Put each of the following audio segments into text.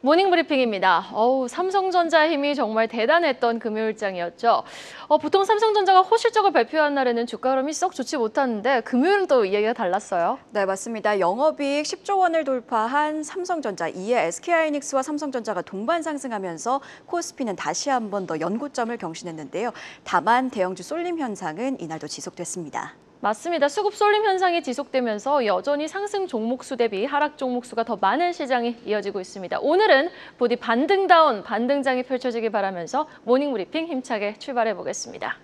모닝브리핑입니다. 삼성전자의 힘이 정말 대단했던 금요일장이었죠. 보통 삼성전자가 호실적을 발표한 날에는 주가 흐름이 썩 좋지 못하는데 금요일은 또 이야기가 달랐어요. 네, 맞습니다. 영업이익 10조 원을 돌파한 삼성전자, 이에 SK하이닉스와 삼성전자가 동반 상승하면서 코스피는 다시 한 번 더 연고점을 경신했는데요. 다만 대형주 쏠림 현상은 이날도 지속됐습니다. 맞습니다. 수급 쏠림 현상이 지속되면서 여전히 상승 종목수 대비 하락 종목수가 더 많은 시장이 이어지고 있습니다. 오늘은 부디 반등다운 반등장이 펼쳐지길 바라면서 모닝브리핑 힘차게 출발해 보겠습니다.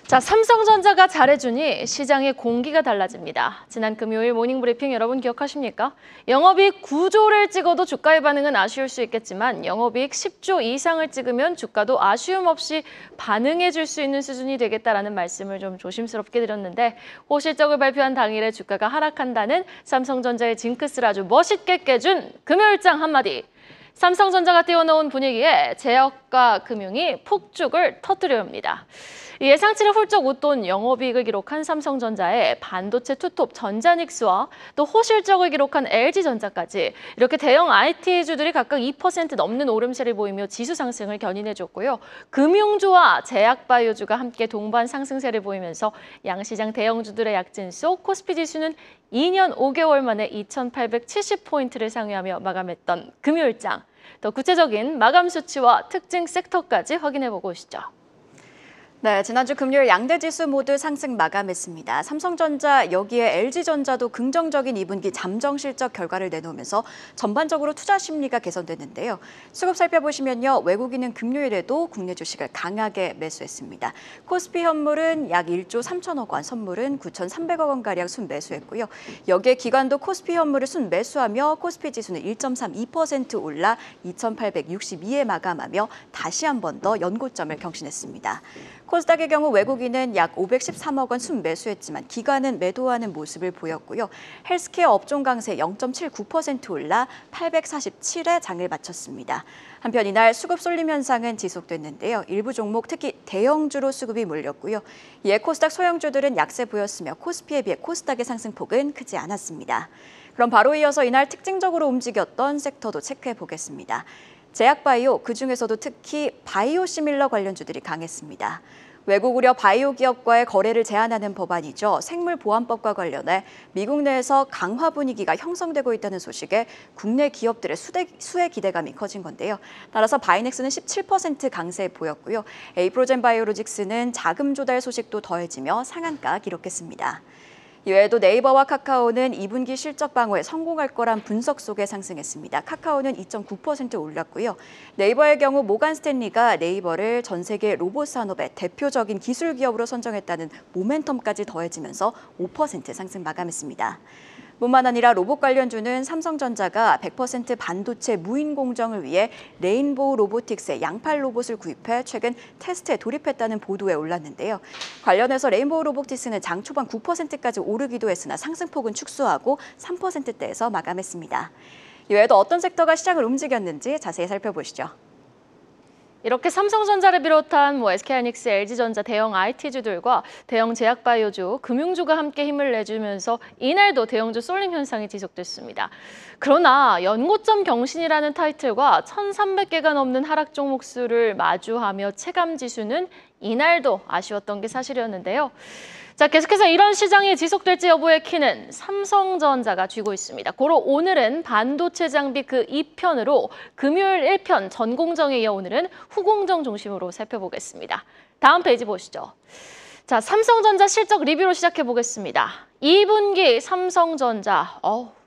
자, 삼성전자가 잘해주니 시장의 공기가 달라집니다. 지난 금요일 모닝브리핑 여러분 기억하십니까? 영업이익 9조를 찍어도 주가의 반응은 아쉬울 수 있겠지만 영업이익 10조 이상을 찍으면 주가도 아쉬움 없이 반응해 줄 수 있는 수준이 되겠다라는 말씀을 좀 조심스럽게 드렸는데 호실적을 발표한 당일에 주가가 하락한다는 삼성전자의 징크스를 아주 멋있게 깨준 금요일장 한마디. 삼성전자가 띄워놓은 분위기에 제약과 금융이 폭죽을 터뜨려 옵니다. 예상치를 훌쩍 웃돈 영업이익을 기록한 삼성전자의 반도체 투톱 전자닉스와 또 호실적을 기록한 LG전자까지 이렇게 대형 IT주들이 각각 2% 넘는 오름세를 보이며 지수 상승을 견인해줬고요. 금융주와 제약바이오주가 함께 동반 상승세를 보이면서 양시장 대형주들의 약진 속 코스피 지수는 2년 5개월 만에 2,870포인트를 상회하며 마감했던 금요일장. 더 구체적인 마감 수치와 특징 섹터까지 확인해보고 오시죠. 네, 지난주 금요일 양대 지수 모두 상승 마감했습니다. 삼성전자, 여기에 LG전자도 긍정적인 2분기 잠정 실적 결과를 내놓으면서 전반적으로 투자 심리가 개선됐는데요. 수급 살펴보시면요, 외국인은 금요일에도 국내 주식을 강하게 매수했습니다. 코스피 현물은 약 1조 3천억 원, 선물은 9,300억 원가량 순매수했고요. 여기에 기관도 코스피 현물을 순매수하며 코스피 지수는 1.32% 올라 2,862에 마감하며 다시 한 번 더 연고점을 경신했습니다. 코스닥의 경우 외국인은 약 513억 원 순매수했지만 기관은 매도하는 모습을 보였고요. 헬스케어 업종 강세 0.79% 올라 847에 장을 마쳤습니다. 한편 이날 수급 쏠림 현상은 지속됐는데요. 일부 종목 특히 대형주로 수급이 몰렸고요. 이에 코스닥 소형주들은 약세 보였으며 코스피에 비해 코스닥의 상승폭은 크지 않았습니다. 그럼 바로 이어서 이날 특징적으로 움직였던 섹터도 체크해 보겠습니다. 제약바이오, 그중에서도 특히 바이오시밀러 관련주들이 강했습니다. 외국 우려 바이오 기업과의 거래를 제한하는 법안이죠. 생물보안법과 관련해 미국 내에서 강화 분위기가 형성되고 있다는 소식에 국내 기업들의 수혜 기대감이 커진 건데요. 따라서 바이넥스는 17% 강세 보였고요. 에이프로젠 바이오로직스는 자금 조달 소식도 더해지며 상한가 기록했습니다. 이외에도 네이버와 카카오는 2분기 실적 방어에 성공할 거란 분석 속에 상승했습니다. 카카오는 2.9% 올랐고요. 네이버의 경우 모간 스탠리가 네이버를 전 세계 로봇 산업의 대표적인 기술 기업으로 선정했다는 모멘텀까지 더해지면서 5% 상승 마감했습니다. 뿐만 아니라 로봇 관련주는 삼성전자가 100% 반도체 무인 공정을 위해 레인보우 로보틱스의 양팔 로봇을 구입해 최근 테스트에 돌입했다는 보도에 올랐는데요. 관련해서 레인보우 로보틱스는 장 초반 9%까지 오르기도 했으나 상승폭은 축소하고 3%대에서 마감했습니다. 이외에도 어떤 섹터가 시장을 움직였는지 자세히 살펴보시죠. 이렇게 삼성전자를 비롯한 SK하이닉스, LG전자 대형 IT주들과 대형 제약바이오주, 금융주가 함께 힘을 내주면서 이날도 대형주 쏠림 현상이 지속됐습니다. 그러나 연고점 경신이라는 타이틀과 1,300개가 넘는 하락 종목 수를 마주하며 체감지수는 이날도 아쉬웠던 게 사실이었는데요. 자, 계속해서 이런 시장이 지속될지 여부의 키는 삼성전자가 쥐고 있습니다. 고로 오늘은 반도체 장비 그 2편으로 금요일 1편 전공정에 이어 오늘은 후공정 중심으로 살펴보겠습니다. 다음 페이지 보시죠. 자, 삼성전자 실적 리뷰로 시작해 보겠습니다. 2분기 삼성전자,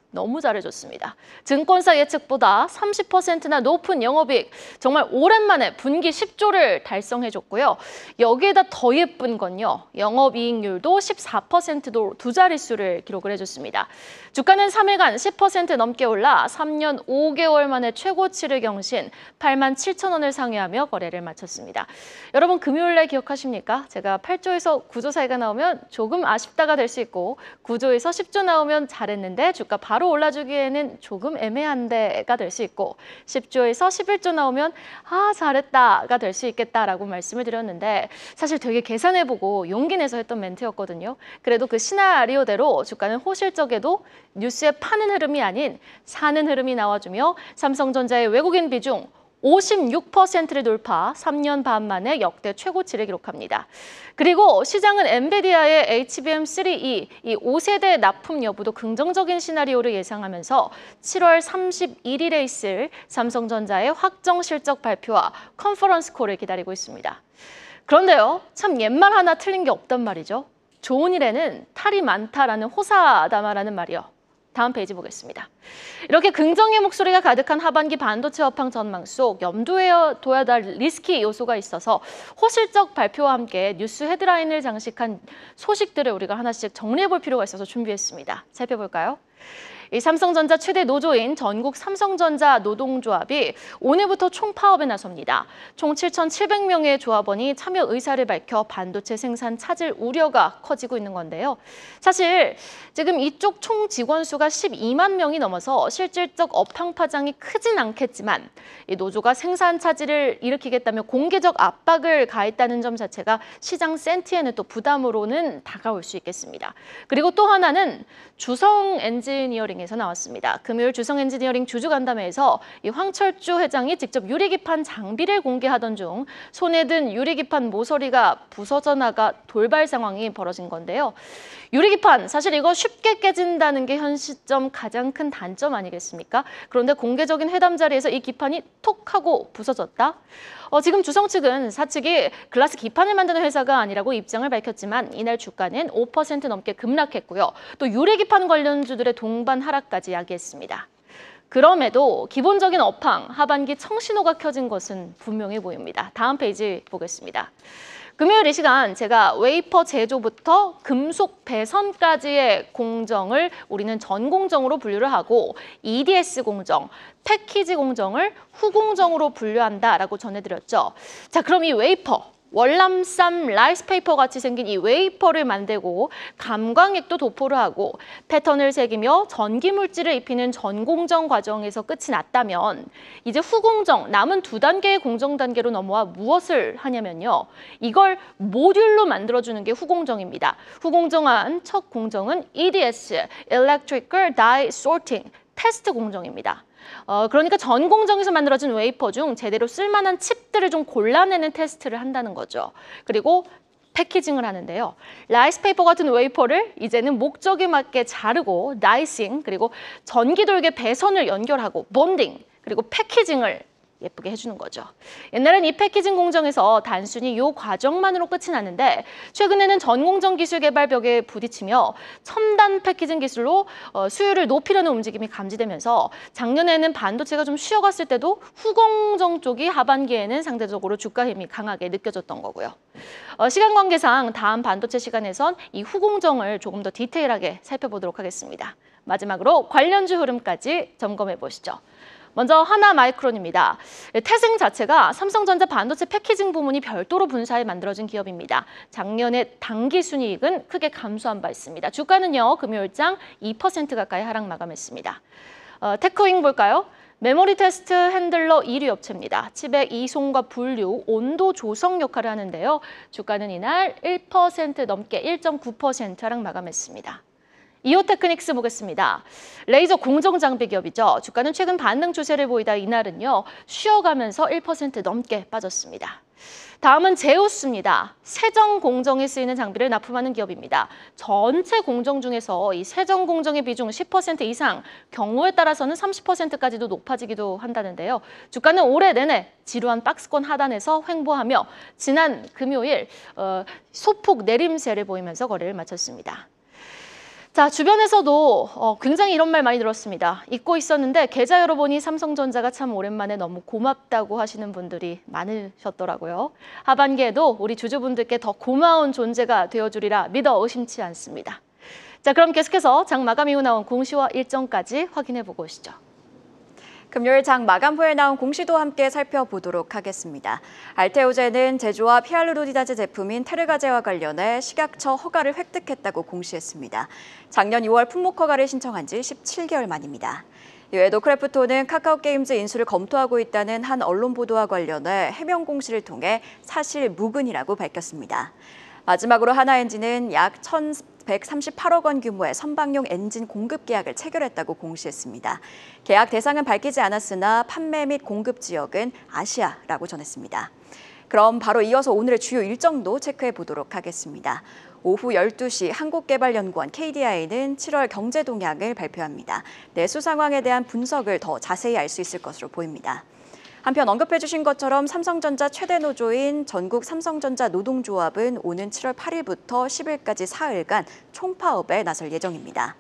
너무 잘해줬습니다. 증권사 예측보다 30%나 높은 영업이익, 정말 오랜만에 분기 10조를 달성해줬고요. 여기에다 더 예쁜 건요. 영업이익률도 14%도 두 자릿수를 기록을 해줬습니다. 주가는 3일간 10% 넘게 올라 3년 5개월 만에 최고치를 경신 87,000원을 상회하며 거래를 마쳤습니다. 여러분 금요일날 기억하십니까? 제가 8조에서 9조 사이가 나오면 조금 아쉽다가 될 수 있고 9조에서 10조 나오면 잘했는데 주가 바로 바로 올라주기에는 조금 애매한데가 될 수 있고 10조에서 11조 나오면 잘했다가 될 수 있겠다라고 말씀을 드렸는데 사실 되게 계산해보고 용기 내서 했던 멘트였거든요. 그래도 그 시나리오대로 주가는 호실적에도 뉴스에 파는 흐름이 아닌 사는 흐름이 나와주며 삼성전자의 외국인 비중 56%를 돌파, 3년 반 만에 역대 최고치를 기록합니다. 그리고 시장은 엔비디아의 HBM3E, 이 5세대 납품 여부도 긍정적인 시나리오를 예상하면서 7월 31일에 있을 삼성전자의 확정 실적 발표와 컨퍼런스 콜을 기다리고 있습니다. 그런데요, 참 옛말 하나 틀린 게 없단 말이죠. 좋은 일에는 탈이 많다라는 호사다마라는 말이요. 다음 페이지 보겠습니다. 이렇게 긍정의 목소리가 가득한 하반기 반도체 업황 전망 속 염두에 둬야 할 리스키 요소가 있어서 호실적 발표와 함께 뉴스 헤드라인을 장식한 소식들을 우리가 하나씩 정리해 볼 필요가 있어서 준비했습니다. 살펴볼까요? 이 삼성전자 최대 노조인 전국 삼성전자 노동조합이 오늘부터 총파업에 나섭니다. 총 7,700명의 조합원이 참여 의사를 밝혀 반도체 생산 차질 우려가 커지고 있는 건데요. 사실 지금 이쪽 총 직원 수가 12만 명이 넘어서 실질적 업황 파장이 크진 않겠지만 이 노조가 생산 차질을 일으키겠다며 공개적 압박을 가했다는 점 자체가 시장 센티에는 또 부담으로는 다가올 수 있겠습니다. 그리고 또 하나는 주성 엔지니어링에서 나왔습니다. 금요일 주성 엔지니어링 주주간담회에서 이 황철주 회장이 직접 유리기판 장비를 공개하던 중 손에 든 유리기판 모서리가 부서져 나가 돌발 상황이 벌어진 건데요. 유리기판, 사실 이거 쉽게 깨진다는 게 현 시점 가장 큰 단점 아니겠습니까? 그런데 공개적인 회담 자리에서 이 기판이 톡 하고 부서졌다? 지금 주성 측은 사측이 글라스 기판을 만드는 회사가 아니라고 입장을 밝혔지만 이날 주가는 5% 넘게 급락했고요. 또 유리기판 관련주들의 동반 하락까지 야기했습니다. 그럼에도 기본적인 업황, 하반기 청신호가 켜진 것은 분명해 보입니다. 다음 페이지 보겠습니다. 금요일 이 시간 제가 웨이퍼 제조부터 금속 배선까지의 공정을 우리는 전공정으로 분류를 하고 EDS 공정, 패키지 공정을 후공정으로 분류한다라고 전해드렸죠. 자, 그럼 이 웨이퍼, 월남쌈 라이스페이퍼 같이 생긴 이 웨이퍼를 만들고 감광액도 도포를 하고 패턴을 새기며 전기물질을 입히는 전공정 과정에서 끝이 났다면 이제 후공정, 남은 2단계의 공정 단계로 넘어와 무엇을 하냐면요. 이걸 모듈로 만들어주는 게 후공정입니다. 후공정한 첫 공정은 EDS, Electrical Die Sorting, 테스트 공정입니다. 그러니까 전 공정에서 만들어진 웨이퍼 중 제대로 쓸만한 칩들을 좀 골라내는 테스트를 한다는 거죠. 그리고 패키징을 하는데요. 라이스페이퍼 같은 웨이퍼를 이제는 목적에 맞게 자르고 나이싱, 그리고 전기돌개 배선을 연결하고 본딩, 그리고 패키징을 예쁘게 해주는 거죠. 옛날엔 이 패키징 공정에서 단순히 이 과정만으로 끝이 났는데 최근에는 전공정 기술 개발 벽에 부딪히며 첨단 패키징 기술로 수율을 높이려는 움직임이 감지되면서 작년에는 반도체가 좀 쉬어갔을 때도 후공정 쪽이 하반기에는 상대적으로 주가 힘이 강하게 느껴졌던 거고요. 시간 관계상 다음 반도체 시간에선 이 후공정을 조금 더 디테일하게 살펴보도록 하겠습니다. 마지막으로 관련주 흐름까지 점검해 보시죠. 먼저 하나마이크론입니다. 태생 자체가 삼성전자 반도체 패키징 부문이 별도로 분사해 만들어진 기업입니다. 작년에 당기 순이익은 크게 감소한 바 있습니다. 주가는요, 금요일장 2% 가까이 하락 마감했습니다. 테크윙 볼까요? 메모리 테스트 핸들러 1위 업체입니다. 칩의 이송과 분류, 온도 조성 역할을 하는데요. 주가는 이날 1% 넘게 1.9% 하락 마감했습니다. 이오테크닉스 보겠습니다. 레이저 공정 장비 기업이죠. 주가는 최근 반등 추세를 보이다 이날은요, 쉬어가면서 1% 넘게 빠졌습니다. 다음은 제우스입니다. 세정 공정에 쓰이는 장비를 납품하는 기업입니다. 전체 공정 중에서 이 세정 공정의 비중 10% 이상, 경우에 따라서는 30%까지도 높아지기도 한다는데요. 주가는 올해 내내 지루한 박스권 하단에서 횡보하며 지난 금요일 소폭 내림세를 보이면서 거래를 마쳤습니다. 자, 주변에서도 굉장히 이런 말 많이 들었습니다. 잊고 있었는데 계좌 열어보니 삼성전자가 참 오랜만에 너무 고맙다고 하시는 분들이 많으셨더라고요. 하반기에도 우리 주주분들께 더 고마운 존재가 되어주리라 믿어 의심치 않습니다. 자, 그럼 계속해서 장 마감 이후 나온 공시와 일정까지 확인해 보고 오시죠. 금요일 장 마감 후에 나온 공시도 함께 살펴보도록 하겠습니다. 알테오젠은 제조업 히알루로니다제 제품인 테르가제와 관련해 식약처 허가를 획득했다고 공시했습니다. 작년 6월 품목 허가를 신청한 지 17개월 만입니다. 이외에도 크래프톤은 카카오게임즈 인수를 검토하고 있다는 한 언론 보도와 관련해 해명 공시를 통해 사실 무근이라고 밝혔습니다. 마지막으로 하나엔진은 약 1,138억 원 규모의 선박용 엔진 공급 계약을 체결했다고 공시했습니다. 계약 대상은 밝히지 않았으나 판매 및 공급 지역은 아시아라고 전했습니다. 그럼 바로 이어서 오늘의 주요 일정도 체크해 보도록 하겠습니다. 오후 12시 한국개발연구원 KDI는 7월 경제 동향을 발표합니다. 내수 상황에 대한 분석을 더 자세히 알 수 있을 것으로 보입니다. 한편 언급해 주신 것처럼 삼성전자 최대 노조인 전국 삼성전자 노동조합은 오는 7월 8일부터 10일까지 사흘간 총파업에 나설 예정입니다.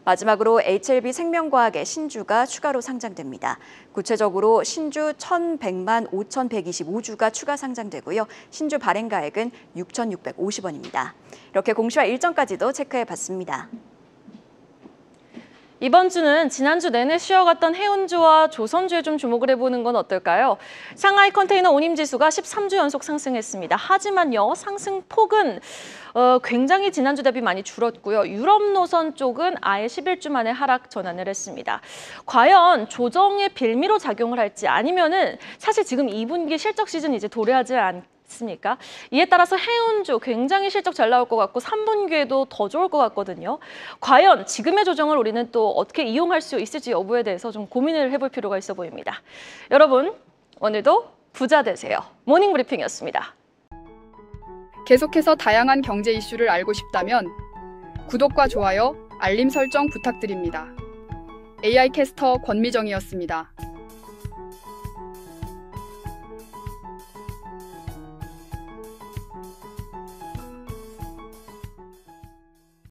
마지막으로 HLB 생명과학의 신주가 추가로 상장됩니다. 구체적으로 신주 1,100만 5,125주가 추가 상장되고요. 신주 발행가액은 6,650원입니다. 이렇게 공시와 일정까지도 체크해봤습니다. 이번 주는 지난주 내내 쉬어갔던 해운주와 조선주에 좀 주목을 해보는 건 어떨까요? 상하이 컨테이너 운임지수가 13주 연속 상승했습니다. 하지만요, 상승폭은 굉장히 지난주 대비 많이 줄었고요. 유럽 노선 쪽은 아예 11주 만에 하락 전환을 했습니다. 과연 조정의 빌미로 작용을 할지 아니면은 사실 지금 2분기 실적 시즌 이제 도래하지 않습니까? 이에 따라서 해운주 굉장히 실적 잘 나올 것 같고 3분기에도 더 좋을 것 같거든요. 과연 지금의 조정을 우리는 또 어떻게 이용할 수 있을지 여부에 대해서 좀 고민을 해볼 필요가 있어 보입니다. 여러분, 오늘도 부자 되세요. 모닝브리핑이었습니다. 계속해서 다양한 경제 이슈를 알고 싶다면 구독과 좋아요, 알림 설정 부탁드립니다. AI 캐스터 권미정이었습니다.